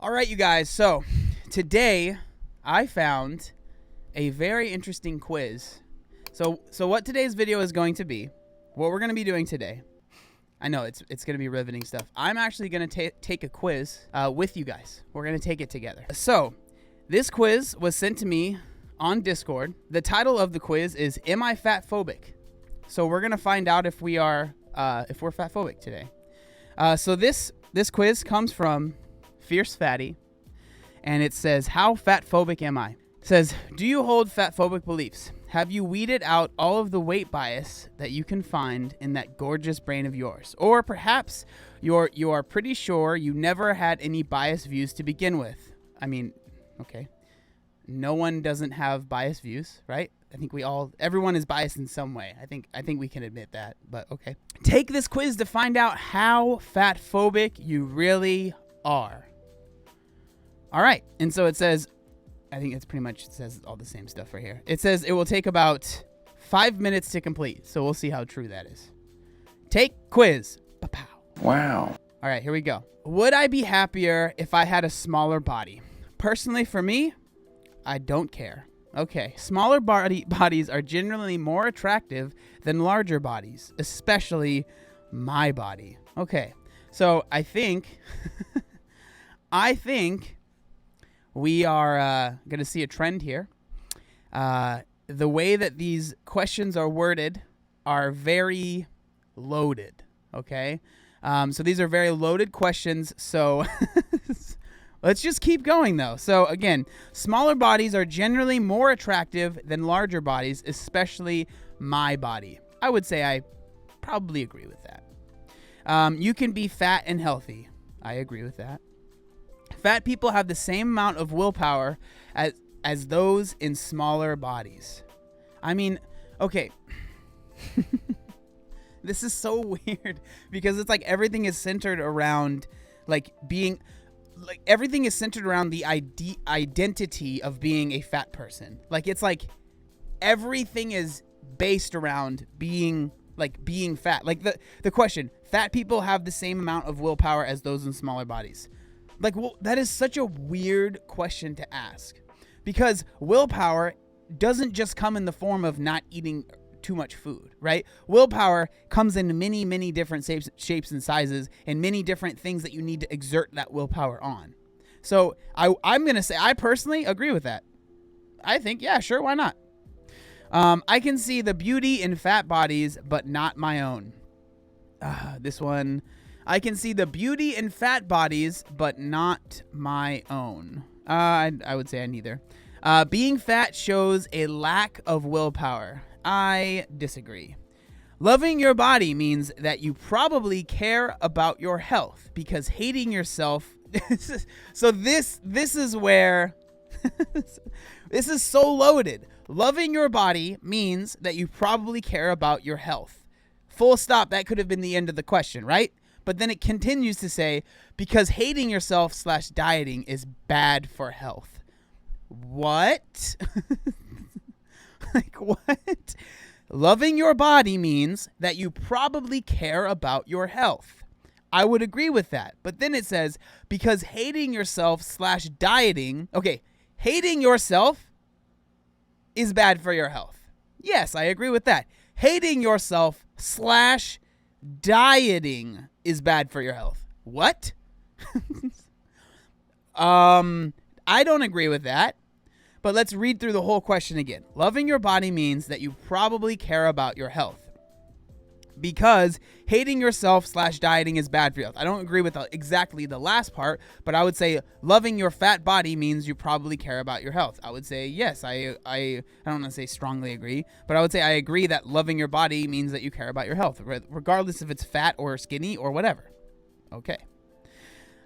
All right, you guys. So today I found a very interesting quiz. So what today's video is going to be, what we're going to be doing today, I know it's going to be riveting stuff. I'm actually going to take a quiz with you guys. We're going to take it together. So this quiz was sent to me on Discord. The title of the quiz is, Am I Fatphobic? So we're going to find out if we are, if we're fatphobic today. So this quiz comes from Fierce Fatty, and it says, how fatphobic am I? It says, do you hold fatphobic beliefs? Have you weeded out all of the weight bias that you can find in that gorgeous brain of yours? Or perhaps you are pretty sure you never had any biased views to begin with. I mean, okay. No one doesn't have biased views, right? I think everyone is biased in some way. I think we can admit that, but okay. Take this quiz to find out how fatphobic you really are. All right. And so it says, I think it's pretty much, it says all the same stuff right here. It says it will take about 5 minutes to complete. So we'll see how true that is. Take quiz. Ba-pow. Wow. All right, here we go. Would I be happier if I had a smaller body? Personally, for me, I don't care. Okay, smaller bodies are generally more attractive than larger bodies, especially my body. Okay, so I think, we are going to see a trend here. The way that these questions are worded are very loaded, okay? So these are very loaded questions, so let's just keep going, though. So again, smaller bodies are generally more attractive than larger bodies, especially my body. I would say I probably agree with that. You can be fat and healthy. I agree with that. Fat people have the same amount of willpower as those in smaller bodies. I mean, okay. This is so weird because it's like everything is centered around everything is centered around the identity of being a fat person. Like it's like everything is based around being fat. Like the question, fat people have the same amount of willpower as those in smaller bodies. Like, well, that is such a weird question to ask because willpower doesn't just come in the form of not eating too much food, right? Willpower comes in many, many different shapes and sizes and many different things that you need to exert that willpower on. So I'm going to say I personally agree with that. I think, yeah, sure, why not? I can see the beauty in fat bodies, but not my own. This one, I can see the beauty in fat bodies, but not my own. I would say I neither. Being fat shows a lack of willpower. I disagree. Loving your body means that you probably care about your health because hating yourself. So this is where this is so loaded. Loving your body means that you probably care about your health. Full stop. That could have been the end of the question, right? But then it continues to say, because hating yourself / dieting is bad for health. What? Like, what? Loving your body means that you probably care about your health. I would agree with that. But then it says, because hating yourself / dieting, okay, hating yourself is bad for your health. Yes, I agree with that. Hating yourself / dieting is bad for your health. What? I don't agree with that. But let's read through the whole question again. Loving your body means that you probably care about your health. Because hating yourself / dieting is bad for your health. I don't agree with exactly the last part, but I would say loving your fat body means you probably care about your health. I would say yes. I don't want to say strongly agree, but I would say I agree that loving your body means that you care about your health, regardless if it's fat or skinny or whatever. Okay.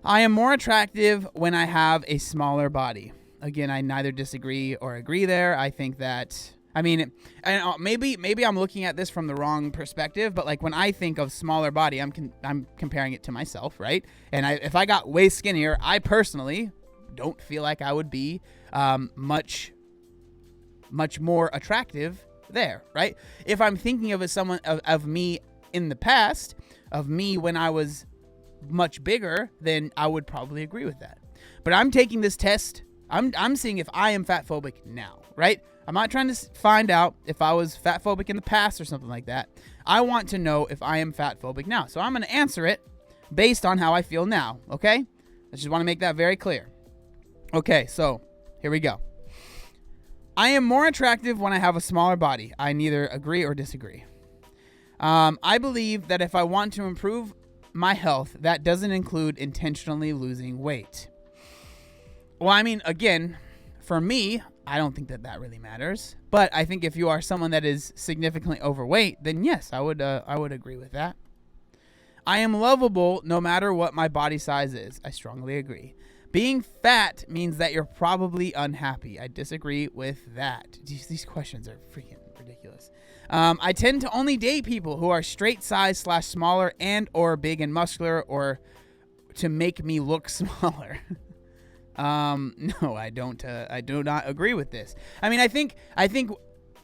I am more attractive when I have a smaller body. Again, I neither disagree or agree there. I think that, I mean, maybe I'm looking at this from the wrong perspective, but like when I think of smaller body, I'm comparing it to myself, right? And if I got way skinnier, I personally don't feel like I would be much more attractive there, right? If I'm thinking of someone of me in the past, of me when I was much bigger, then I would probably agree with that. But I'm taking this test. I'm seeing if I am fat phobic now, right? I'm not trying to find out if I was fat phobic in the past or something like that. I want to know if I am fat phobic now. So I'm going to answer it based on how I feel now, okay? I just want to make that very clear. Okay, so here we go. I am more attractive when I have a smaller body. I neither agree or disagree. I believe that if I want to improve my health, that doesn't include intentionally losing weight. Well, I mean, again, for me, I don't think that really matters. But I think if you are someone that is significantly overweight, then yes, I would agree with that. I am lovable no matter what my body size is. I strongly agree. Being fat means that you're probably unhappy. I disagree with that. These questions are freaking ridiculous. I tend to only date people who are straight size / smaller and or big and muscular or to make me look smaller. No, I don't. I do not agree with this. I mean, I think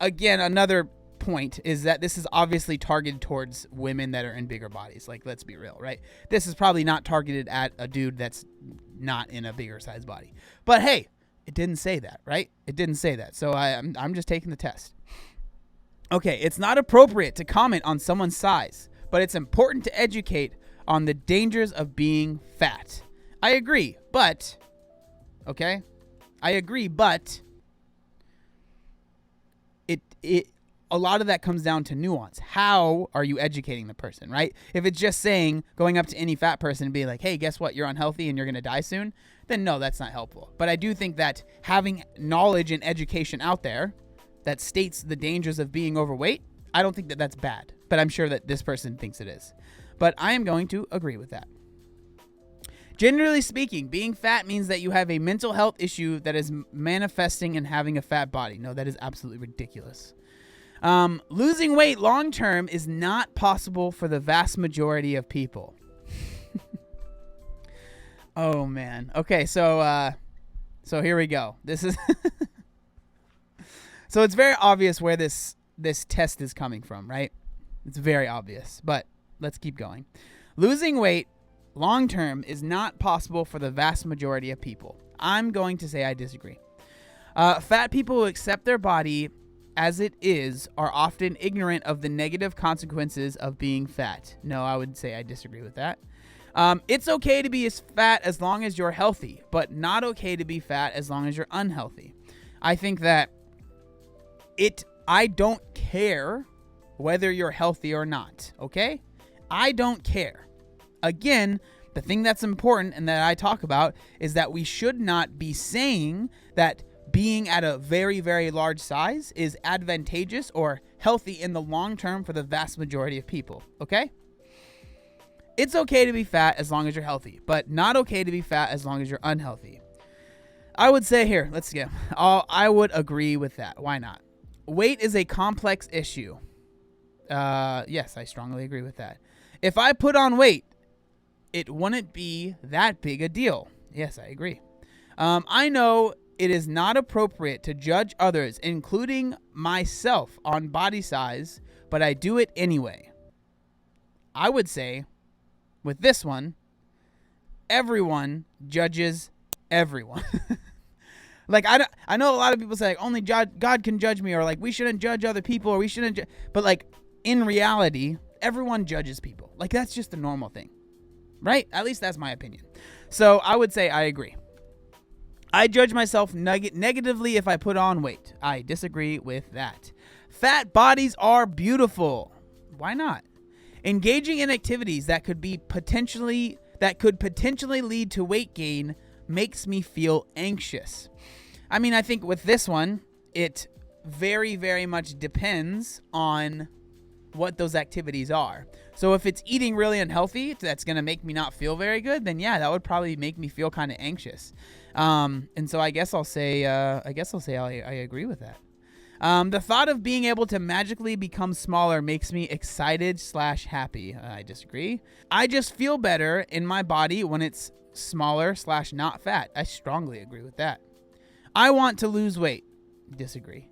again, another point is that this is obviously targeted towards women that are in bigger bodies. Like, let's be real, right? This is probably not targeted at a dude that's not in a bigger size body. But hey, it didn't say that, right? It didn't say that. So I'm just taking the test. Okay, it's not appropriate to comment on someone's size, but it's important to educate on the dangers of being fat. I agree, but okay? I agree, but it a lot of that comes down to nuance. How are you educating the person, right? If it's just saying, going up to any fat person and be like, hey, guess what? You're unhealthy and you're going to die soon. Then no, that's not helpful. But I do think that having knowledge and education out there that states the dangers of being overweight, I don't think that that's bad. But I'm sure that this person thinks it is. But I am going to agree with that. Generally speaking, being fat means that you have a mental health issue that is manifesting in having a fat body. No, that is absolutely ridiculous. Losing weight long term is not possible for the vast majority of people. Oh man. Okay, so here we go. This is so it's very obvious where this test is coming from, right? It's very obvious, but let's keep going. Losing weight long term is not possible for the vast majority of people. I'm going to say I disagree. Fat people who accept their body as it is are often ignorant of the negative consequences of being fat. No, I would say I disagree with that. It's okay to be as fat as long as you're healthy, but not okay to be fat as long as you're unhealthy. I think that I don't care whether you're healthy or not, okay? I don't care. Again, the thing that's important and that I talk about is that we should not be saying that being at a very, very large size is advantageous or healthy in the long term for the vast majority of people, okay? It's okay to be fat as long as you're healthy, but not okay to be fat as long as you're unhealthy. I would say here, let's go. I would agree with that. Why not? Weight is a complex issue. Yes, I strongly agree with that. If I put on weight, it wouldn't be that big a deal. Yes, I agree. I know it is not appropriate to judge others, including myself, on body size, but I do it anyway. I would say, with this one, everyone judges everyone. Like, I know a lot of people say, like, only God can judge me, or like, we shouldn't judge other people, or we shouldn't but like, in reality, everyone judges people. Like, that's just the normal thing, right? At least that's my opinion. So I would say I agree. I judge myself negatively if I put on weight. I disagree with that. Fat bodies are beautiful. Why not? Engaging in activities that could potentially lead to weight gain makes me feel anxious. I mean, I think with this one, it very, very much depends on what those activities are. So if it's eating really unhealthy, that's going to make me not feel very good, then yeah, that would probably make me feel kind of anxious. And so I guess I'll say I agree with that. The thought of being able to magically become smaller makes me excited / happy. I disagree. I just feel better in my body when it's smaller / not fat. I strongly agree with that. I want to lose weight. Disagree.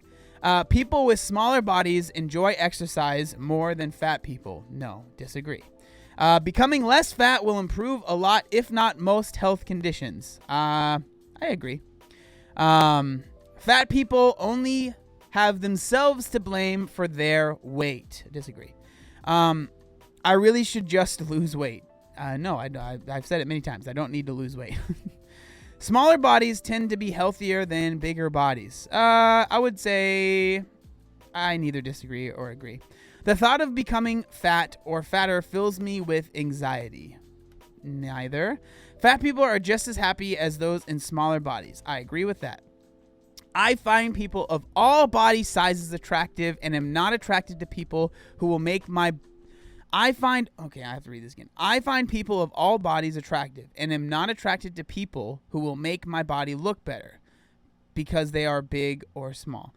People with smaller bodies enjoy exercise more than fat people. No, disagree. Becoming less fat will improve a lot, if not most, health conditions. I agree. Fat people only have themselves to blame for their weight. Disagree. I really should just lose weight. No, I've said it many times. I don't need to lose weight. Smaller bodies tend to be healthier than bigger bodies. I would say I neither disagree or agree. The thought of becoming fat or fatter fills me with anxiety. Neither. Fat people are just as happy as those in smaller bodies. I agree with that. I find people of all body sizes attractive and am not attracted to people who will make my... Okay, I have to read this again. I find people of all bodies attractive and am not attracted to people who will make my body look better because they are big or small.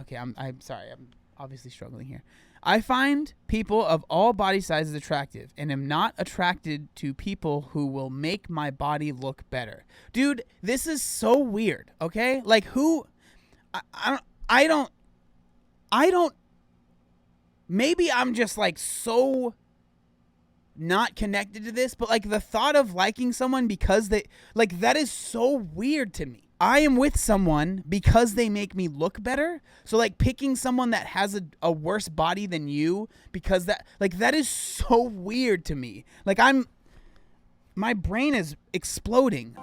Okay, I'm sorry. I'm obviously struggling here. I find people of all body sizes attractive and am not attracted to people who will make my body look better. Dude, this is so weird, okay? Like, who... I don't... Maybe I'm just, like, so not connected to this, but, like, the thought of liking someone because they... Like, that is so weird to me. I am with someone because they make me look better. So, like, picking someone that has a worse body than you because that... Like, that is so weird to me. Like, my brain is exploding.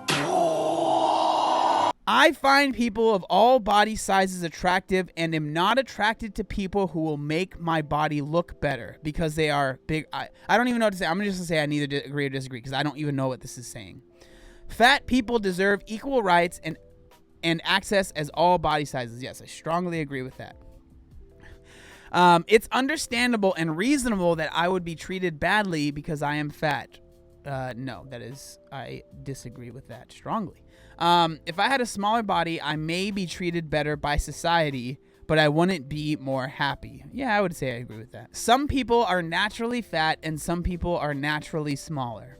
I find people of all body sizes attractive and am not attracted to people who will make my body look better because they are big. I don't even know what to say. I'm just going to say I neither agree or disagree because I don't even know what this is saying. Fat people deserve equal rights and access as all body sizes. Yes, I strongly agree with that. It's understandable and reasonable that I would be treated badly because I am fat. No, I disagree with that strongly. If I had a smaller body, I may be treated better by society, but I wouldn't be more happy. Yeah, I would say I agree with that. Some people are naturally fat and some people are naturally smaller.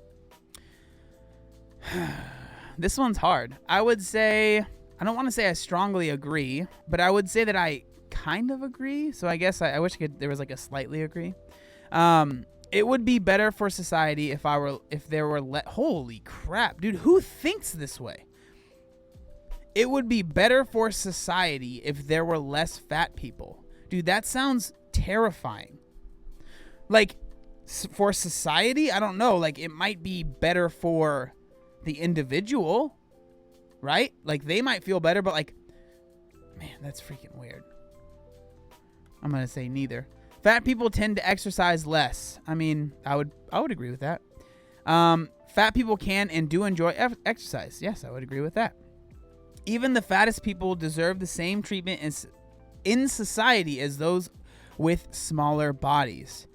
This one's hard. I would say, I don't want to say I strongly agree, but I would say that I kind of agree. So I guess I wish there was like a slightly agree. It would be better for society if there were holy crap, dude, who thinks this way? It would be better for society if there were less fat people. Dude, that sounds terrifying. Like, for society, I don't know. Like, it might be better for the individual, right? Like, they might feel better, but like, man, that's freaking weird. I'm going to say neither. Fat people tend to exercise less. I mean, I would agree with that. Fat people can and do enjoy exercise. Yes, I would agree with that. Even the fattest people deserve the same treatment in society as those with smaller bodies.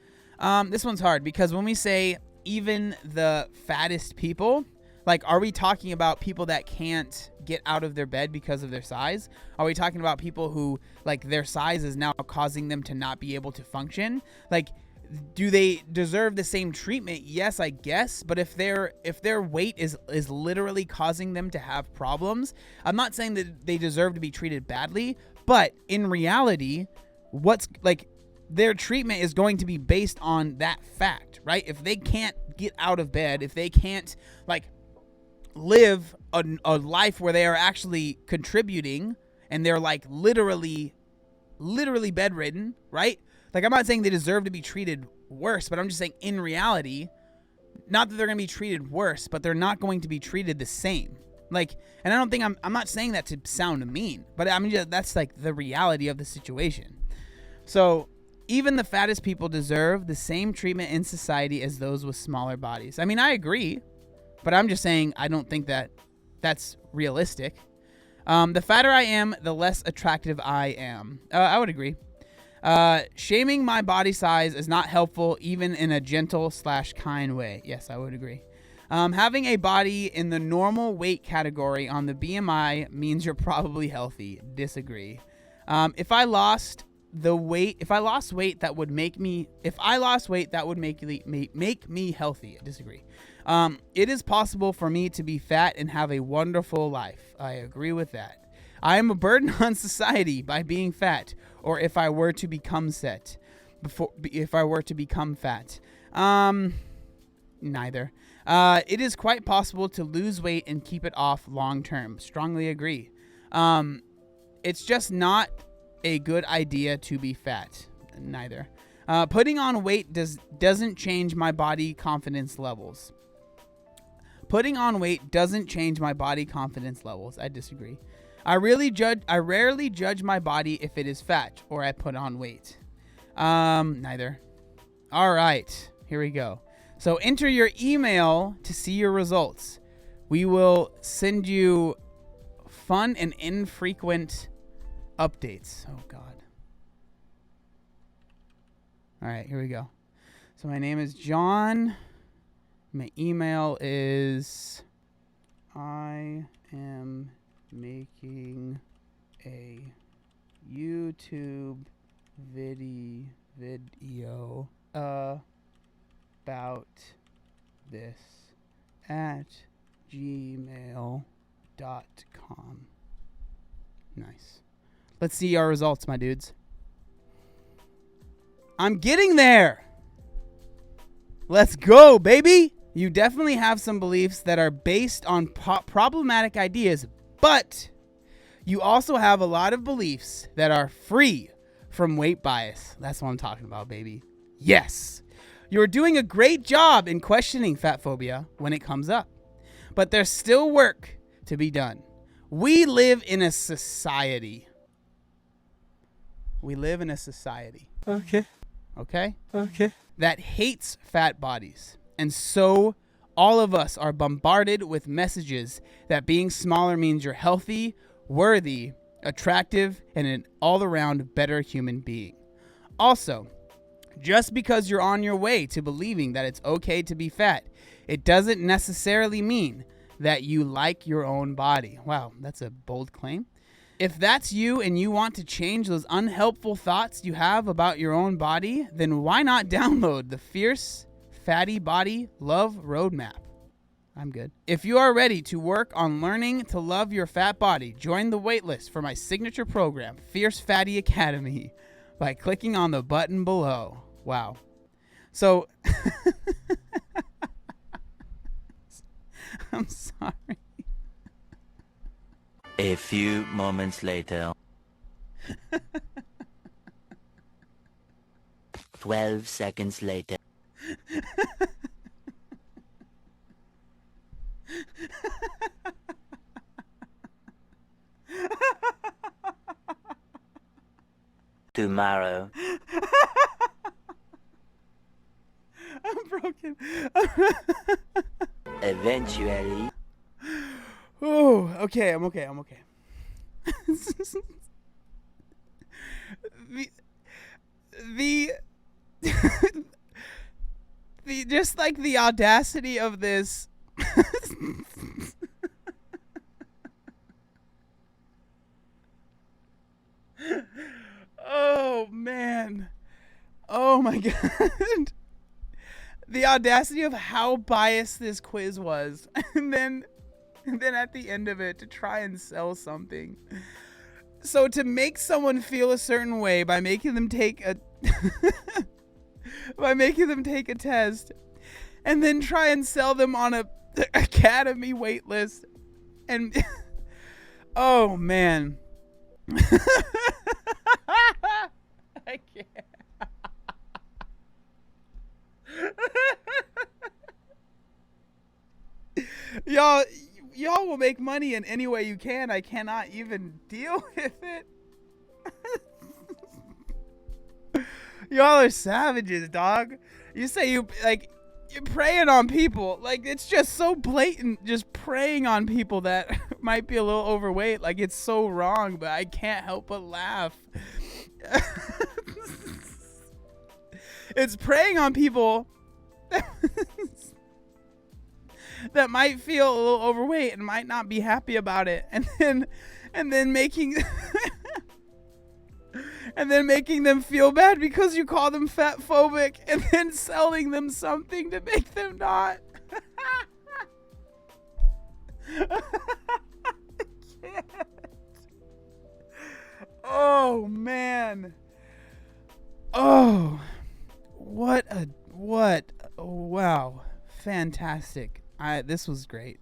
This one's hard because when we say even the fattest people, like, are we talking about people that can't get out of their bed because of their size? Are we talking about people who, like, their size is now causing them to not be able to function? Like, do they deserve the same treatment? Yes, I guess. But if their weight is literally causing them to have problems, I'm not saying that they deserve to be treated badly. But in reality, their treatment is going to be based on that fact, right? If they can't get out of bed, if they can't, like, live a life where they are actually contributing and they're, like, literally bedridden, right? Like, I'm not saying they deserve to be treated worse, but I'm just saying in reality, not that they're going to be treated worse, but they're not going to be treated the same. Like, and I don't think I'm not saying that to sound mean, but I mean, that's like the reality of the situation. So even the fattest people deserve the same treatment in society as those with smaller bodies. I mean, I agree, but I'm just saying I don't think that that's realistic. The fatter I am, the less attractive I am. I would agree. Shaming my body size is not helpful, even in a gentle / kind way. Yes, I would agree. Having a body in the normal weight category on the BMI means you're probably healthy. Disagree. If I lost weight, that would make me healthy. Disagree. It is possible for me to be fat and have a wonderful life. I agree with that. I am a burden on society by being fat, or if I were to become fat. Neither. It is quite possible to lose weight and keep it off long term. Strongly agree. It's just not a good idea to be fat. Neither. Putting on weight doesn't change my body confidence levels. Putting on weight doesn't change my body confidence levels. I disagree. I rarely judge my body if it is fat or I put on weight. Neither. All right, here we go. So enter your email to see your results. We will send you fun and infrequent updates. Oh, God. All right, here we go. So my name is John. My email is I am making a YouTube video about this at gmail.com. Nice. Let's see our results, my dudes. I'm getting there. Let's go, baby. You definitely have some beliefs that are based on problematic ideas, but you also have a lot of beliefs that are free from weight bias. That's what I'm talking about, baby. Yes. You're doing a great job in questioning fat phobia when it comes up, but there's still work to be done. We live in a society. Okay? That hates fat bodies. And so all of us are bombarded with messages that being smaller means you're healthy, worthy, attractive, and an all-around better human being. Also, just because you're on your way to believing that it's okay to be fat, it doesn't necessarily mean that you like your own body. Wow, that's a bold claim. If that's you and you want to change those unhelpful thoughts you have about your own body, then why not download the Fierce Fatty Body Love Roadmap? I'm good. If you are ready to work on learning to love your fat body, join the waitlist for my signature program, Fierce Fatty Academy, by clicking on the button below. Wow. So, I'm sorry. A few moments later. 12 seconds later. Tomorrow. I'm broken. Eventually. Oh, okay. I'm okay. the just like the audacity of this. Oh man. Oh my God. The audacity of how biased this quiz was. And then at the end of it to try and sell something. So to make someone feel a certain way by making them take a test and then try and sell them on a academy wait list. And oh man. I can't. Y'all will make money in any way you can. I cannot even deal with it. Y'all are savages, dog. You say you're preying on people. Like, it's just so blatant, just preying on people that might be a little overweight. Like, it's so wrong, but I can't help but laugh. It's preying on people that might feel a little overweight and might not be happy about it, and then making them feel bad because you call them fat phobic, and then selling them something to make them not. I can't. Oh man. Oh, what? Oh, wow. fantastic. This was great.